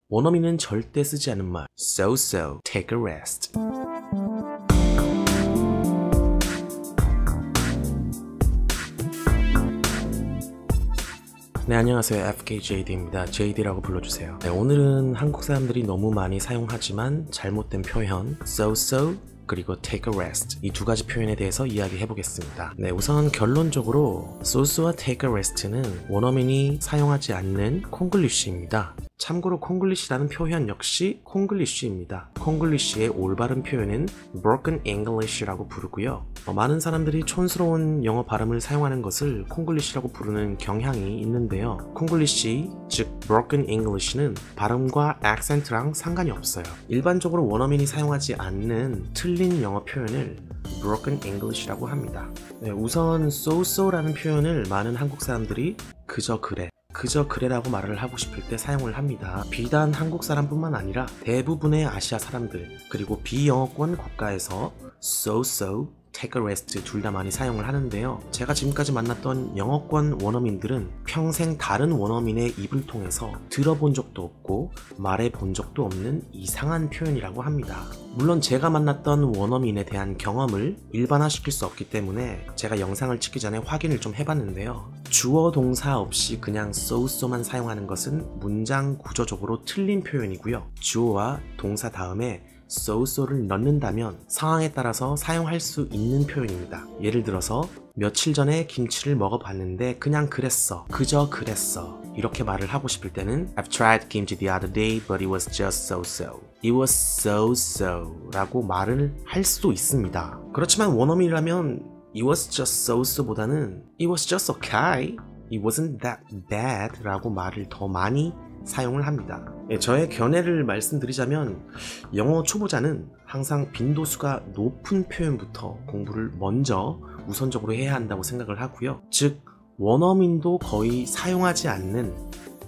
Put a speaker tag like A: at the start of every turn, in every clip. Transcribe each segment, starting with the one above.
A: 원어민은 절대 쓰지 않는 말 so, take a rest. 네, 안녕하세요. FKJD입니다. JD라고 불러주세요. 네, 오늘은 한국 사람들이 너무 많이 사용하지만 잘못된 표현 so, 그리고 take a rest 이 두 가지 표현에 대해서 이야기해 보겠습니다. 네, 우선 결론적으로 so와 take a rest는 원어민이 사용하지 않는 콩글리쉬입니다. 참고로 콩글리쉬라는 표현 역시 콩글리쉬입니다. 콩글리쉬의 올바른 표현은 broken English라고 부르고요. 많은 사람들이 촌스러운 영어 발음을 사용하는 것을 콩글리쉬라고 부르는 경향이 있는데요. 콩글리쉬, 즉 broken English는 발음과 액센트랑 상관이 없어요. 일반적으로 원어민이 사용하지 않는 틀린 영어 표현을 broken English라고 합니다. 네, 우선 so라는 표현을 많은 한국 사람들이 그저 그래라고 말을 하고 싶을 때 사용을 합니다. 비단 한국 사람뿐만 아니라 대부분의 아시아 사람들 그리고 비영어권 국가에서 so, take a rest 둘 다 많이 사용을 하는데요. 제가 지금까지 만났던 영어권 원어민들은 평생 다른 원어민의 입을 통해서 들어본 적도 없고 말해본 적도 없는 이상한 표현이라고 합니다. 물론 제가 만났던 원어민에 대한 경험을 일반화시킬 수 없기 때문에 제가 영상을 찍기 전에 확인을 좀 해봤는데요. 주어 동사 없이 그냥 so만 사용하는 것은 문장 구조적으로 틀린 표현이고요. 주어와 동사 다음에 so를 넣는다면 상황에 따라서 사용할 수 있는 표현입니다. 예를 들어서 며칠 전에 김치를 먹어봤는데 그냥 그랬어, 그저 그랬어 이렇게 말을 하고 싶을 때는 I've tried kimchi the other day but it was just so. It was so 라고 말을 할 수도 있습니다. 그렇지만 원어민이라면 It was just so 보다는 It was just okay, It wasn't that bad 라고 말을 더 많이 사용을 합니다. 저의 견해를 말씀드리자면 영어 초보자는 항상 빈도수가 높은 표현부터 공부를 먼저 우선적으로 해야 한다고 생각을 하고요. 즉 원어민도 거의 사용하지 않는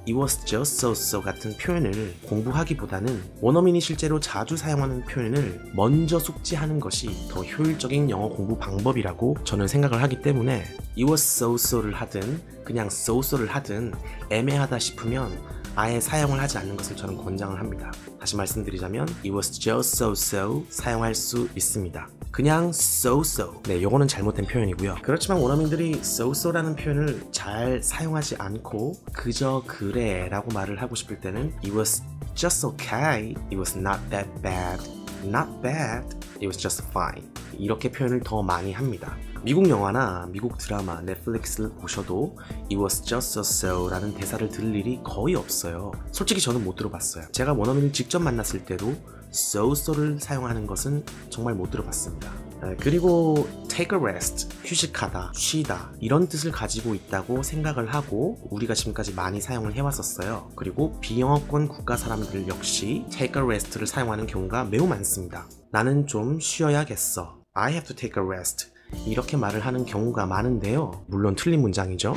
A: It was just so 같은 표현을 공부하기보다는 원어민이 실제로 자주 사용하는 표현을 먼저 숙지하는 것이 더 효율적인 영어 공부 방법이라고 저는 생각을 하기 때문에 It was so를 하든 그냥 so를 하든 애매하다 싶으면 아예 사용을 하지 않는 것을 저는 권장을 합니다. 다시 말씀드리자면 It was just so 사용할 수 있습니다. 그냥 so. 네, 요거는 잘못된 표현이고요. 그렇지만 원어민들이 so라는 표현을 잘 사용하지 않고 그저 그래 라고 말을 하고 싶을 때는 It was just okay, It was not that bad, not bad, It was just fine 이렇게 표현을 더 많이 합니다. 미국 영화나 미국 드라마, 넷플릭스를 보셔도 It was just so 라는 대사를 들을 일이 거의 없어요. 솔직히 저는 못 들어봤어요. 제가 원어민을 직접 만났을 때도 so를 사용하는 것은 정말 못 들어봤습니다. 그리고 take a rest, 휴식하다, 쉬다 이런 뜻을 가지고 있다고 생각을 하고 우리가 지금까지 많이 사용을 해왔었어요. 그리고 비영어권 국가 사람들 역시 take a rest를 사용하는 경우가 매우 많습니다. 나는 좀 쉬어야겠어. I have to take a rest. 이렇게 말을 하는 경우가 많은데요. 물론 틀린 문장이죠.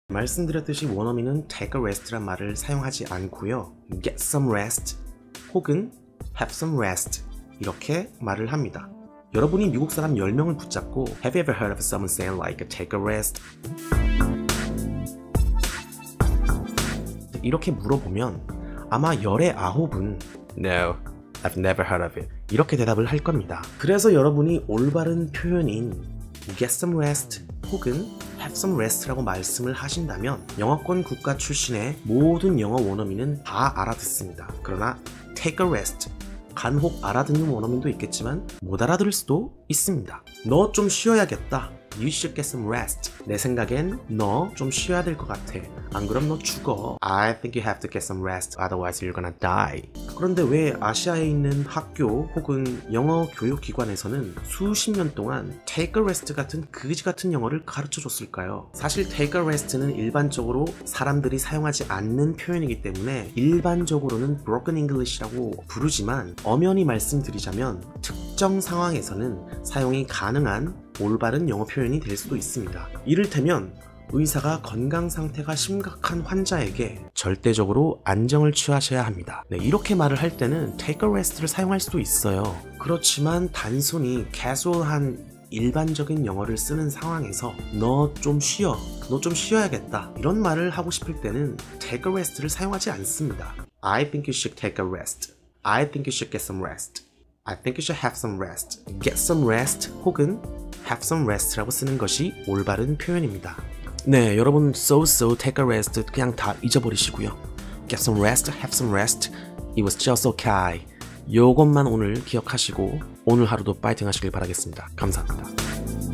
A: 말씀드렸듯이 원어민은 take a rest란 말을 사용하지 않고요. get some rest 혹은 have some rest 이렇게 말을 합니다. 여러분이 미국 사람 10명을 붙잡고 Have you ever heard of someone saying like take a rest? 이렇게 물어보면 아마 열의 9은 No, I've never heard of it 이렇게 대답을 할 겁니다. 그래서 여러분이 올바른 표현인 get some rest 혹은 have some rest라고 말씀을 하신다면 영어권 국가 출신의 모든 영어 원어민은 다 알아듣습니다. 그러나 take a rest 간혹 알아듣는 원어민도 있겠지만 못 알아들을 수도 있습니다. 너 좀 쉬어야겠다. You should get some rest. 내 생각엔 너 좀 쉬어야 될 것 같아. 안 그럼 너 죽어. I think you have to get some rest. Otherwise you're gonna die. 그런데 왜 아시아에 있는 학교 혹은 영어 교육기관에서는 수십 년 동안 take a rest 같은 그지 같은 영어를 가르쳐 줬을까요? 사실 take a rest는 일반적으로 사람들이 사용하지 않는 표현이기 때문에 일반적으로는 broken English라고 부르지만 엄연히 말씀드리자면 특정 상황에서는 사용이 가능한 올바른 영어 표현이 될 수도 있습니다. 이를테면 의사가 건강 상태가 심각한 환자에게 절대적으로 안정을 취하셔야 합니다. 네, 이렇게 말을 할 때는 take a rest를 사용할 수도 있어요. 그렇지만 단순히 casual한 일반적인 영어를 쓰는 상황에서 너 좀 쉬어, 너 좀 쉬어야겠다 이런 말을 하고 싶을 때는 take a rest를 사용하지 않습니다. I think you should take a rest. I think you should get some rest. I think you should have some rest. Get some rest 혹은 have some rest라고 쓰는 것이 올바른 표현입니다. 네, 여러분 so, take a rest 그냥 다 잊어버리시고요. Get some rest, have some rest. It was just okay. 요것만 오늘 기억하시고 오늘 하루도 파이팅 하시길 바라겠습니다. 감사합니다.